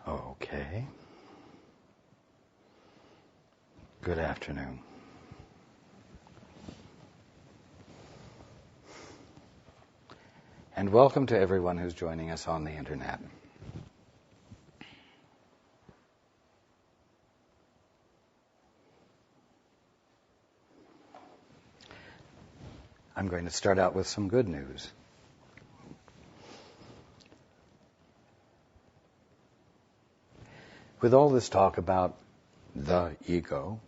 Okay. Good afternoon. And welcome to everyone who's joining us on the internet. I'm going to start out with some good news. With all this talk about the ego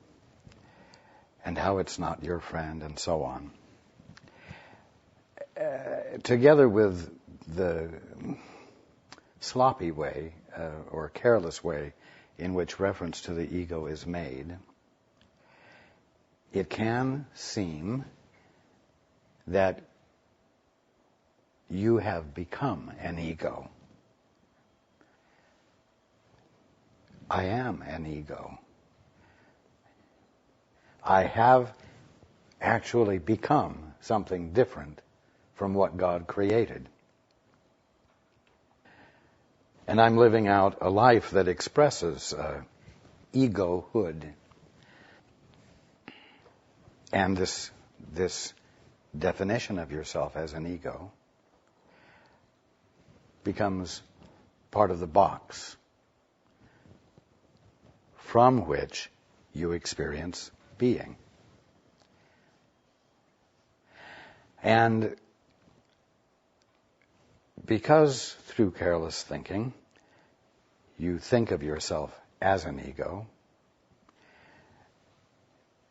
and how it's not your friend and so on, together with the sloppy way or careless way in which reference to the ego is made, it can seem that you have become an ego. I am an ego. I have actually become something different from what God created. And I'm living out a life that expresses egohood. And this definition of yourself as an ego becomes part of the box from which you experience being. And because through careless thinking you think of yourself as an ego,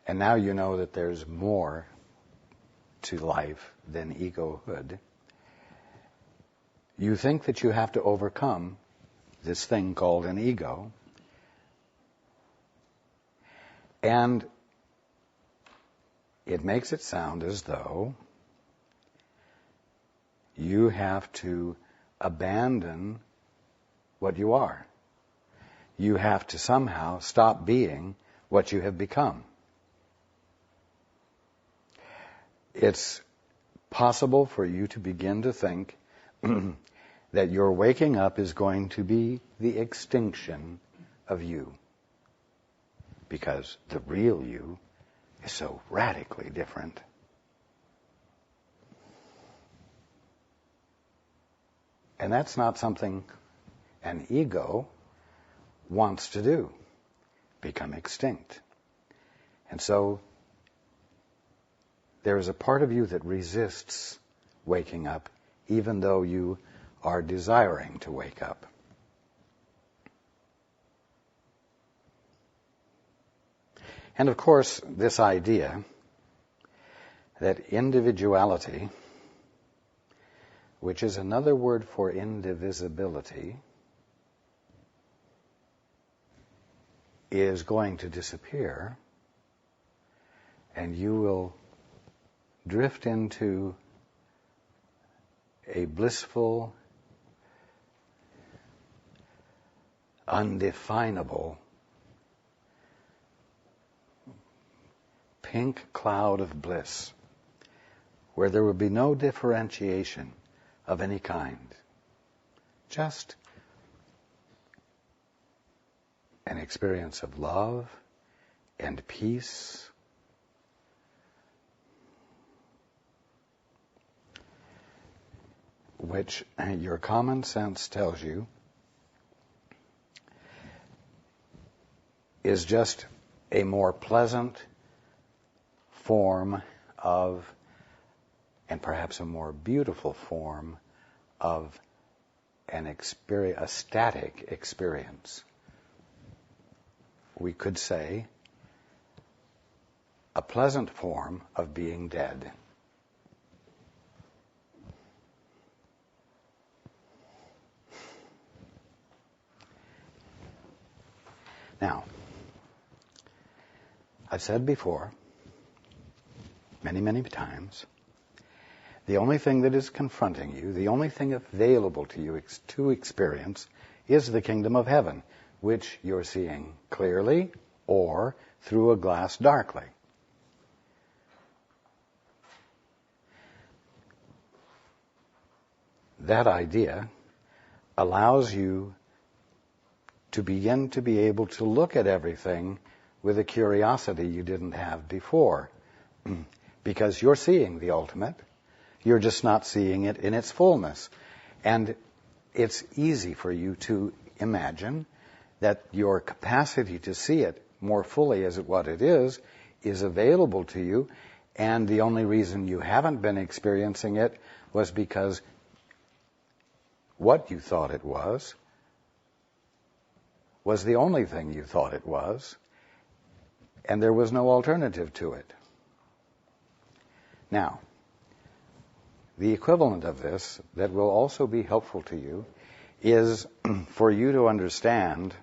and now you know that there's more to life than egohood, you think that you have to overcome this thing called an ego. And it makes it sound as though you have to abandon what you are. You have to somehow stop being what you have become. It's possible for you to begin to think that your waking up is going to be the extinction of you, because the real you is so radically different. And that's not something an ego wants to do, become extinct. And so there is a part of you that resists waking up, even though you are desiring to wake up. And of course, this idea that individuality, which is another word for indivisibility, is going to disappear, and you will drift into a blissful, undefinable pink cloud of bliss, where there will be no differentiation of any kind, just an experience of love and peace, which your common sense tells you is just a more pleasant form of, and perhaps a more beautiful form of, an experience, a static experience. We could say a pleasant form of being dead. Now, I've said before, many, many times, the only thing that is confronting you, the only thing available to you to experience, is the kingdom of heaven, which you're seeing clearly or through a glass darkly. That idea allows you to begin to be able to look at everything with a curiosity you didn't have before. Because you're seeing the ultimate, you're just not seeing it in its fullness. And it's easy for you to imagine that your capacity to see it more fully as what it is available to you, and the only reason you haven't been experiencing it was because what you thought it was the only thing you thought it was, and there was no alternative to it. Now, the equivalent of this that will also be helpful to you is for you to understand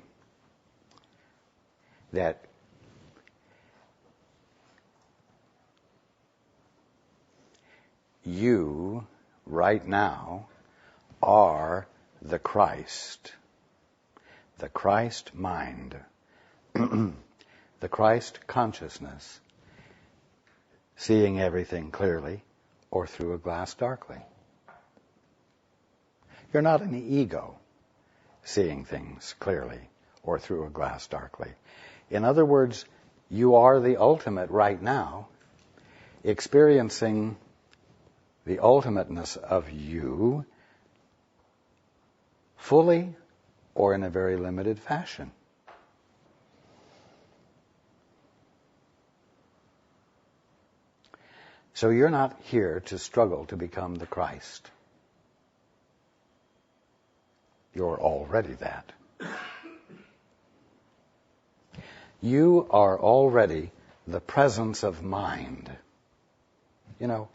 that you, right now, are the Christ mind, the Christ consciousness, seeing everything clearly or through a glass darkly. You're not an ego seeing things clearly or through a glass darkly. In other words, you are the ultimate right now, experiencing the ultimateness of you fully or in a very limited fashion. So you're not here to struggle to become the Christ. You're already that. You are already the presence of mind. You know,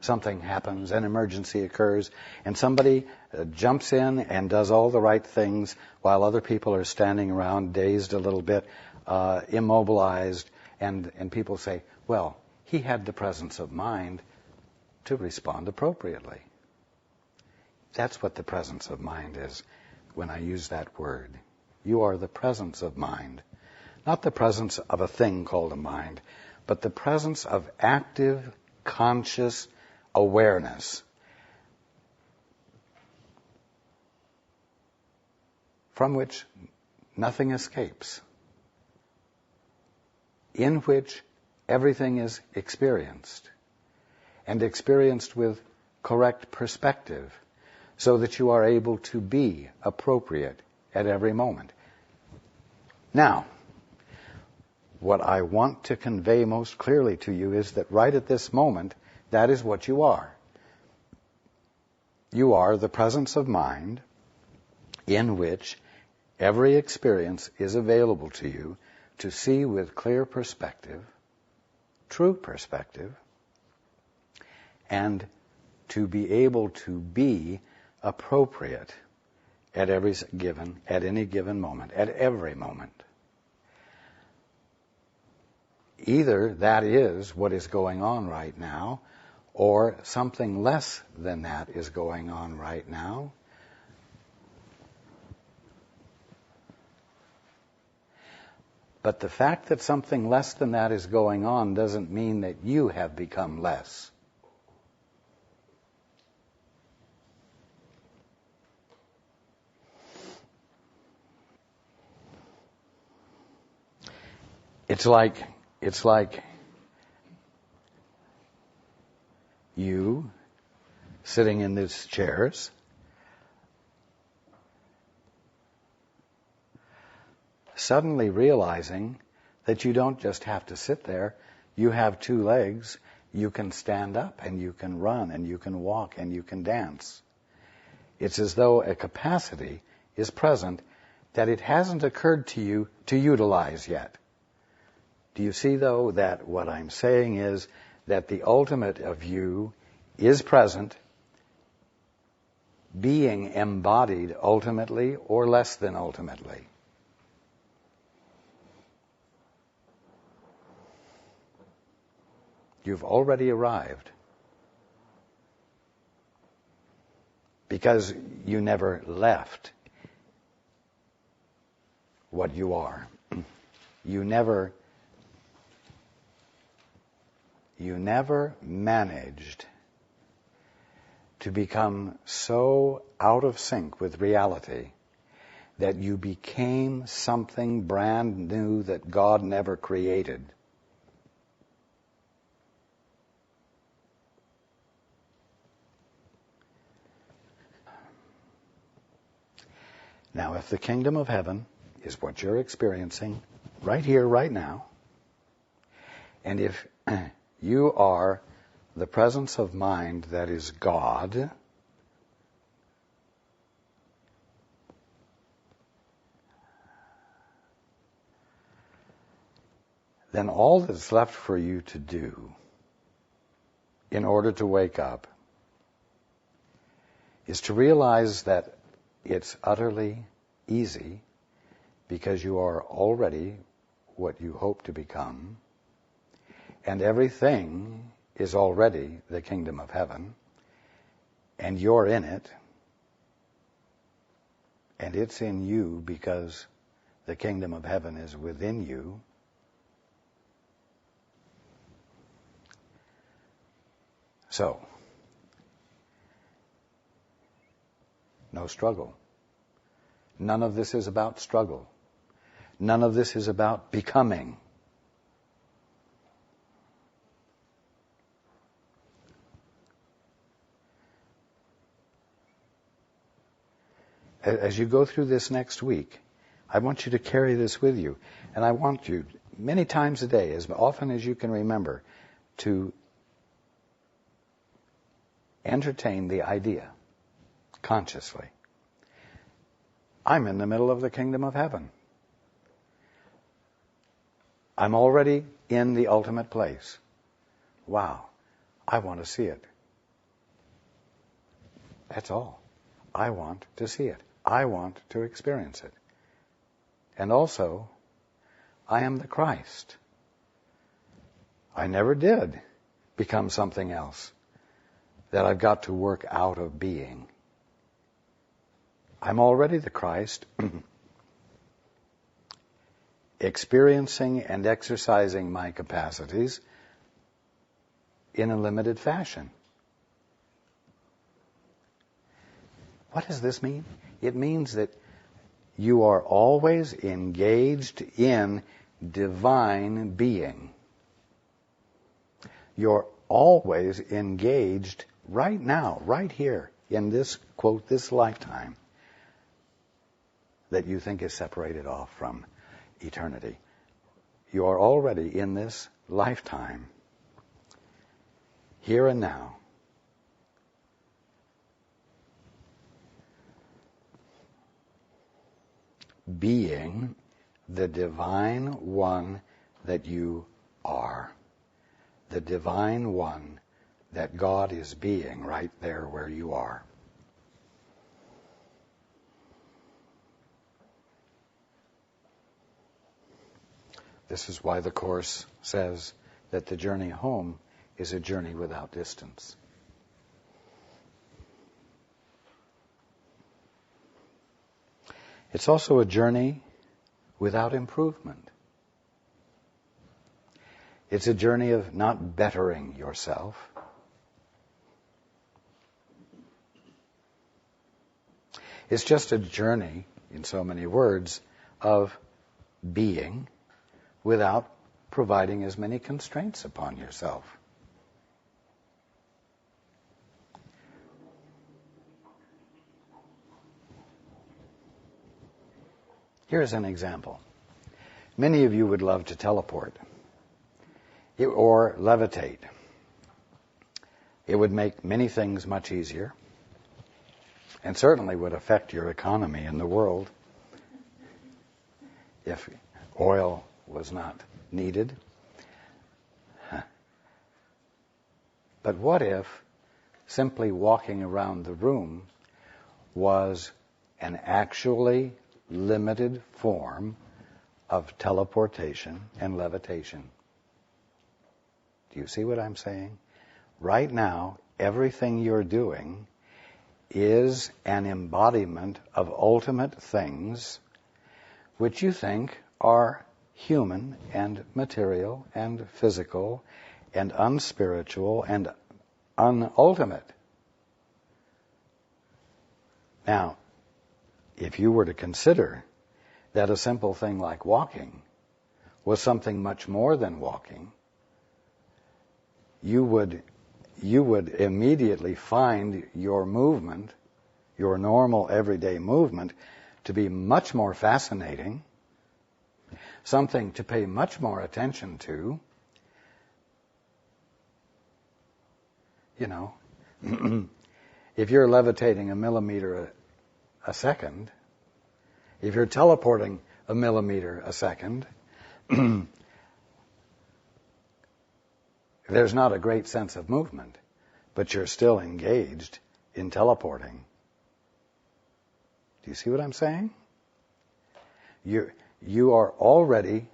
something happens, an emergency occurs, and somebody jumps in and does all the right things while other people are standing around dazed a little bit, immobilized, and people say, well, he had the presence of mind to respond appropriately. That's what the presence of mind is when I use that word. You are the presence of mind. Not the presence of a thing called a mind, but the presence of active, conscious awareness from which nothing escapes, in which everything is experienced, and experienced with correct perspective, so that you are able to be appropriate at every moment. Now, what I want to convey most clearly to you is that right at this moment, that is what you are. You are the presence of mind in which every experience is available to you to see with clear perspective, true perspective, and to be able to be appropriate at any given moment, at every moment. Either that is what is going on right now, or something less than that is going on right now. But the fact that something less than that is going on doesn't mean that you have become less. It's like you sitting in these chairs, suddenly realizing that you don't just have to sit there, you have two legs, you can stand up and you can run and you can walk and you can dance. It's as though a capacity is present that it hasn't occurred to you to utilize yet. Do you see, though, that what I'm saying is that the ultimate of you is present, being embodied ultimately or less than ultimately? You've already arrived. Because you never left what you are. You never managed to become so out of sync with reality that you became something brand new that God never created. Now, if the kingdom of heaven is what you're experiencing right here, right now, and if you are the presence of mind that is God, then all that's left for you to do in order to wake up is to realize that it's utterly easy because you are already what you hope to become, and everything is already the kingdom of heaven, and you're in it, and it's in you because the kingdom of heaven is within you. So, no struggle. None of this is about struggle. None of this is about becoming. As you go through this next week, I want you to carry this with you. And I want you, many times a day, as often as you can remember, to entertain the idea consciously. I'm in the middle of the kingdom of heaven. I'm already in the ultimate place. Wow, I want to see it. That's all. I want to see it. I want to experience it. And also, I am the Christ. I never did become something else that I've got to work out of being. I'm already the Christ, experiencing and exercising my capacities in a limited fashion. What does this mean? It means that you are always engaged in divine being. You're always engaged right now, right here, in this, quote, this lifetime that you think is separated off from eternity. You are already in this lifetime, here and now, being the divine one that you are. The divine one that God is being right there where you are. This is why the Course says that the journey home is a journey without distance. It's also a journey without improvement. It's a journey of not bettering yourself. It's just a journey, in so many words, of being without providing as many constraints upon yourself. Here's an example. Many of you would love to teleport or levitate. It would make many things much easier and certainly would affect your economy in the world if oil was not needed. But what if simply walking around the room was an actually limited form of teleportation and levitation? Do you see what I'm saying? Right now, everything you're doing is an embodiment of ultimate things which you think are human and material and physical and unspiritual and unultimate. Now, if you were to consider that a simple thing like walking was something much more than walking, you would immediately find your movement, your normal everyday movement, to be much more fascinating, something to pay much more attention to. You know, if you're levitating a millimeter a second, if you're teleporting a millimeter a second, there's not a great sense of movement, but you're still engaged in teleporting. Do you see what I'm saying? You are already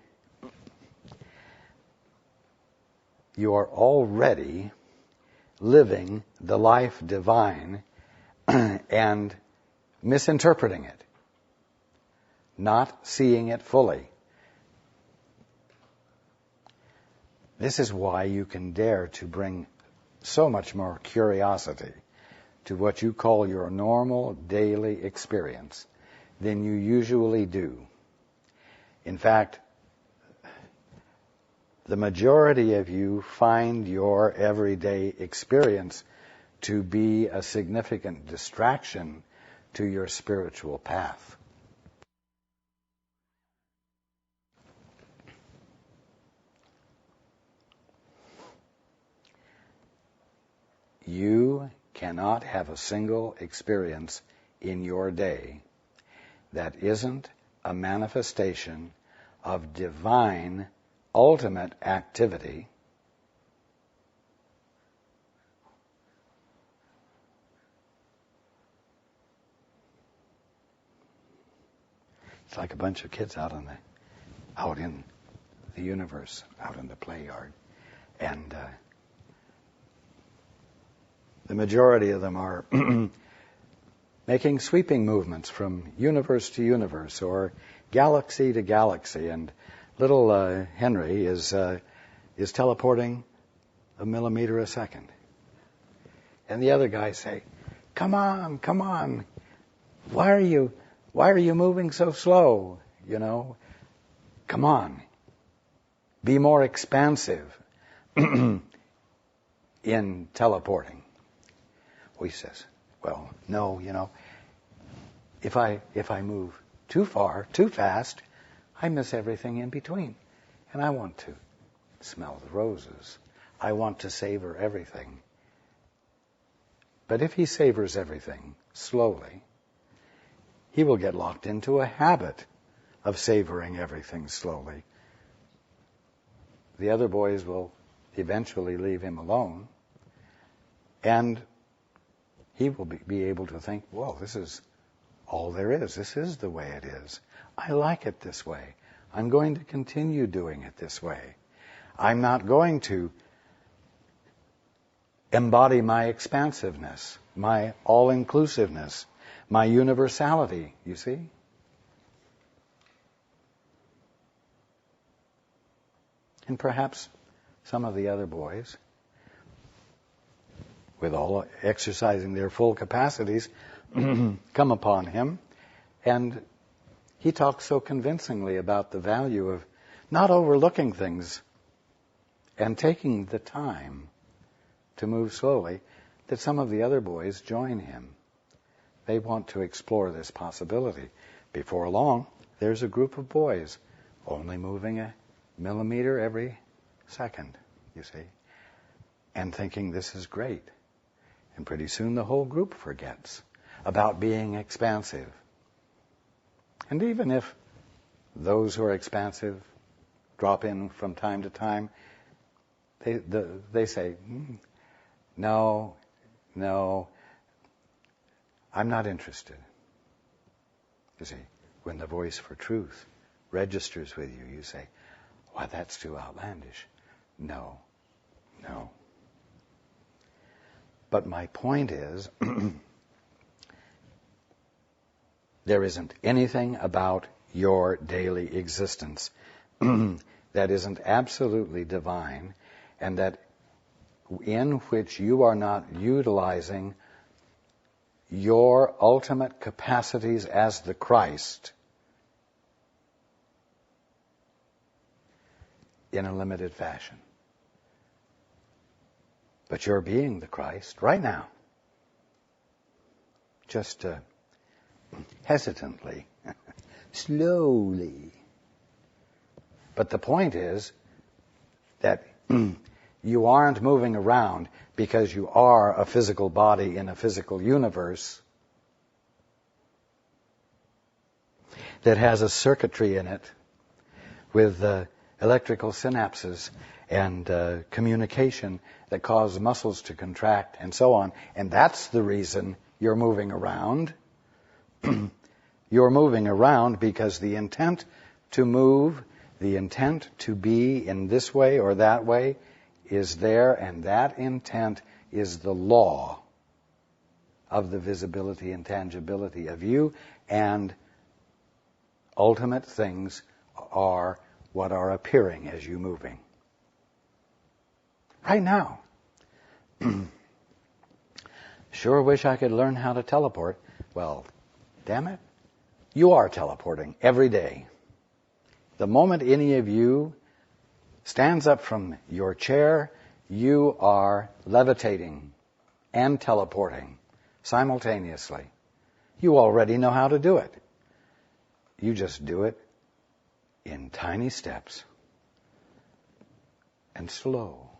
living the life divine and misinterpreting it, not seeing it fully. This is why you can dare to bring so much more curiosity to what you call your normal daily experience than you usually do. In fact, the majority of you find your everyday experience to be a significant distraction to your spiritual path. You cannot have a single experience in your day that isn't a manifestation of divine ultimate activity It's like a bunch of kids out in the universe, out in the play yard. And the majority of them are making sweeping movements from universe to universe or galaxy to galaxy. And little Henry is teleporting a millimeter a second. And the other guys say, come on. Why are you moving so slow? You know, come on. Be more expansive in teleporting. He says, well, no, if I move too far, too fast, I miss everything in between. And I want to smell the roses. I want to savor everything. But if he savors everything slowly, he will get locked into a habit of savoring everything slowly. The other boys will eventually leave him alone, and he will be able to think, well, this is all there is. This is the way it is. I like it this way. I'm going to continue doing it this way. I'm not going to embody my expansiveness, my all-inclusiveness, my universality, you see? And perhaps some of the other boys, with all exercising their full capacities, come upon him, and he talks so convincingly about the value of not overlooking things and taking the time to move slowly, that some of the other boys join him. They want to explore this possibility. Before long, there's a group of boys only moving a millimeter every second, you see, and thinking this is great. And pretty soon the whole group forgets about being expansive. And even if those who are expansive drop in from time to time, they say, no, I'm not interested. You see, when the voice for truth registers with you, you say, why, that's too outlandish. No. But my point is, there isn't anything about your daily existence that isn't absolutely divine, and that in which you are not utilizing your ultimate capacities as the Christ in a limited fashion. But you're being the Christ right now. Just hesitantly, slowly. But the point is that you aren't moving around because you are a physical body in a physical universe that has a circuitry in it with electrical synapses and communication that cause muscles to contract and so on. And that's the reason you're moving around. You're moving around because the intent to move, the intent to be in this way or that way is there, and that intent is the law of the visibility and tangibility of you, and ultimate things are what are appearing as you moving. Right now. Sure wish I could learn how to teleport. Well, damn it, you are teleporting every day. The moment any of you stands up from your chair, you are levitating and teleporting simultaneously. You already know how to do it. You just do it in tiny steps and slow.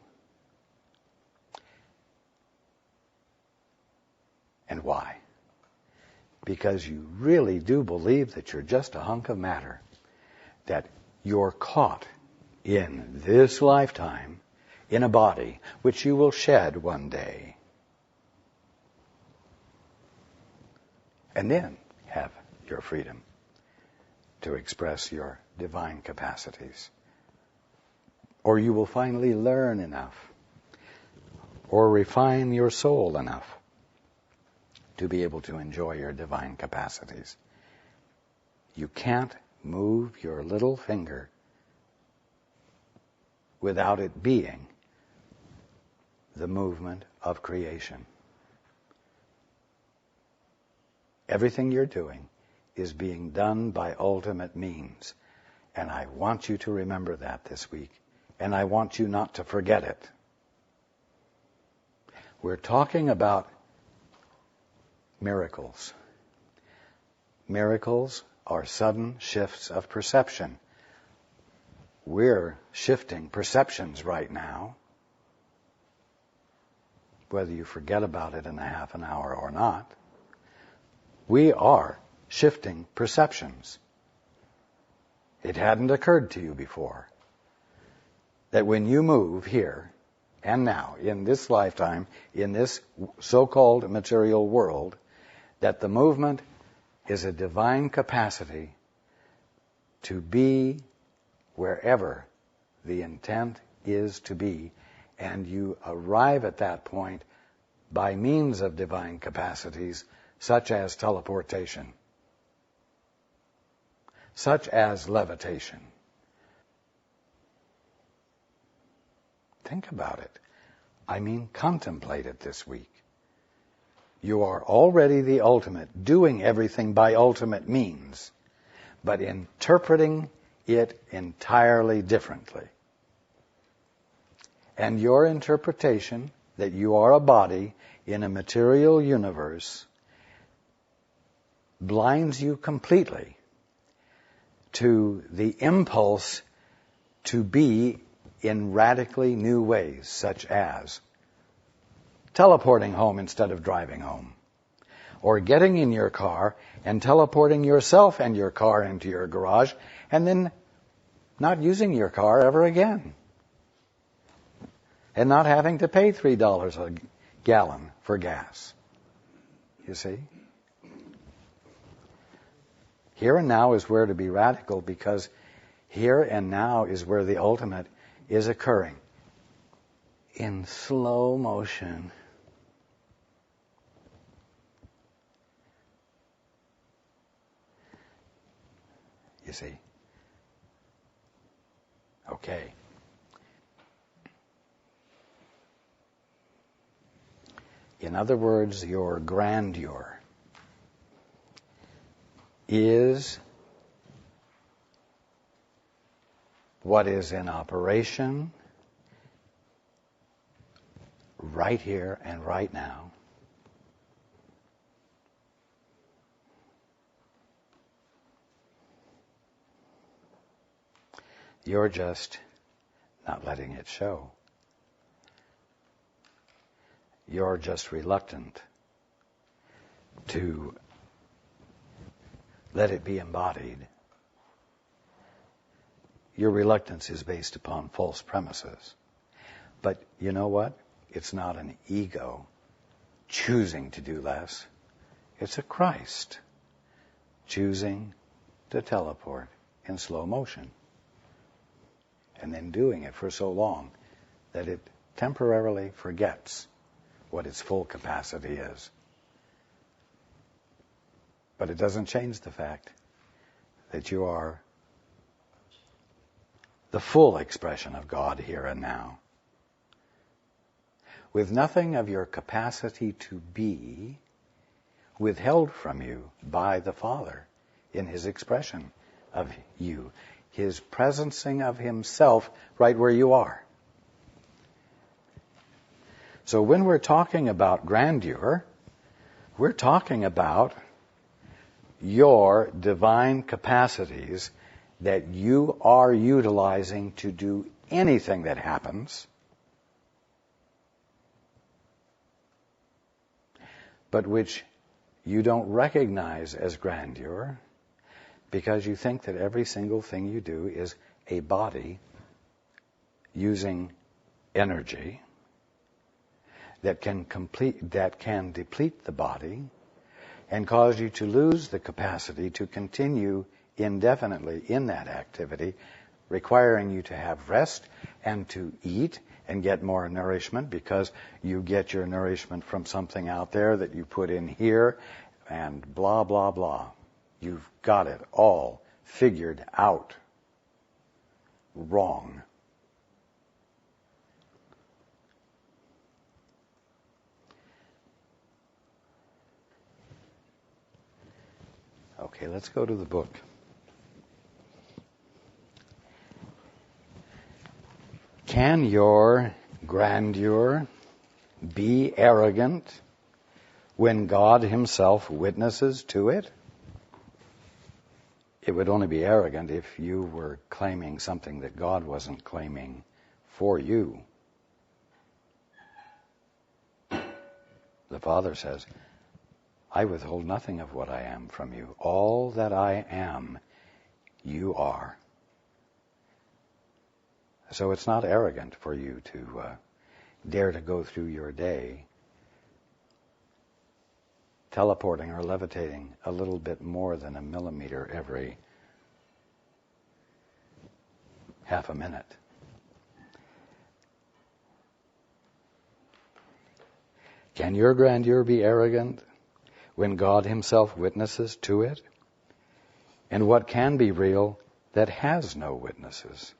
And why? Because you really do believe that you're just a hunk of matter, that you're caught in this lifetime in a body which you will shed one day, and then have your freedom to express your divine capacities. Or you will finally learn enough or refine your soul enough to be able to enjoy your divine capacities. You can't move your little finger without it being the movement of creation. Everything you're doing is being done by ultimate means. And I want you to remember that this week. And I want you not to forget it. We're talking about miracles. Miracles are sudden shifts of perception. We're shifting perceptions right now, whether you forget about it in a half an hour or not. We are shifting perceptions. It hadn't occurred to you before that when you move here and now, in this lifetime, in this so-called material world, that the movement is a divine capacity to be wherever the intent is to be, and you arrive at that point by means of divine capacities such as teleportation, such as levitation. Think about it. I mean, contemplate it this week. You are already the ultimate, doing everything by ultimate means, but interpreting it entirely differently. And your interpretation that you are a body in a material universe blinds you completely to the impulse to be in radically new ways, such as teleporting home instead of driving home, or getting in your car and teleporting yourself and your car into your garage and then not using your car ever again, and not having to pay $3 a gallon for gas. You see? Here and now is where to be radical, because here and now is where the ultimate is occurring in slow motion. You see? Okay. In other words, your grandeur is what is in operation right here and right now. You're just not letting it show. You're just reluctant to let it be embodied. Your reluctance is based upon false premises. But you know what? It's not an ego choosing to do less. It's a Christ choosing to teleport in slow motion. And then doing it for so long that it temporarily forgets what its full capacity is. But it doesn't change the fact that you are the full expression of God here and now, with nothing of your capacity to be withheld from you by the Father in His expression of you, His presencing of Himself right where you are. So when we're talking about grandeur, we're talking about your divine capacities that you are utilizing to do anything that happens, but which you don't recognize as grandeur because you think that every single thing you do is a body using energy that can deplete the body and cause you to lose the capacity to continue indefinitely in that activity, requiring you to have rest and to eat and get more nourishment because you get your nourishment from something out there that you put in here and blah, blah, blah. You've got it all figured out wrong. Okay, let's go to the book. Can your grandeur be arrogant when God Himself witnesses to it? It would only be arrogant if you were claiming something that God wasn't claiming for you. The Father says, I withhold nothing of what I am from you. All that I am, you are. So it's not arrogant for you to dare to go through your day teleporting or levitating a little bit more than a millimeter every half a minute. Can your grandeur be arrogant when God Himself witnesses to it? And what can be real that has no witnesses?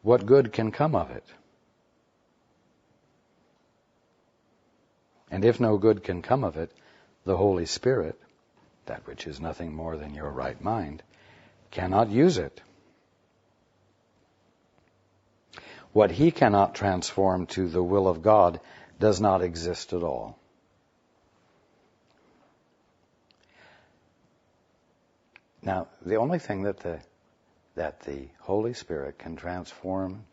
What good can come of it? And if no good can come of it, the Holy Spirit, that which is nothing more than your right mind, cannot use it. What He cannot transform to the will of God does not exist at all. Now, the only thing that the Holy Spirit can transform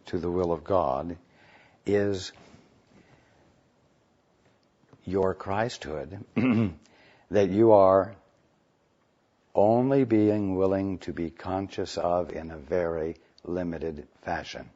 to the will of God is your Christhood, that you are only being willing to be conscious of in a very limited fashion.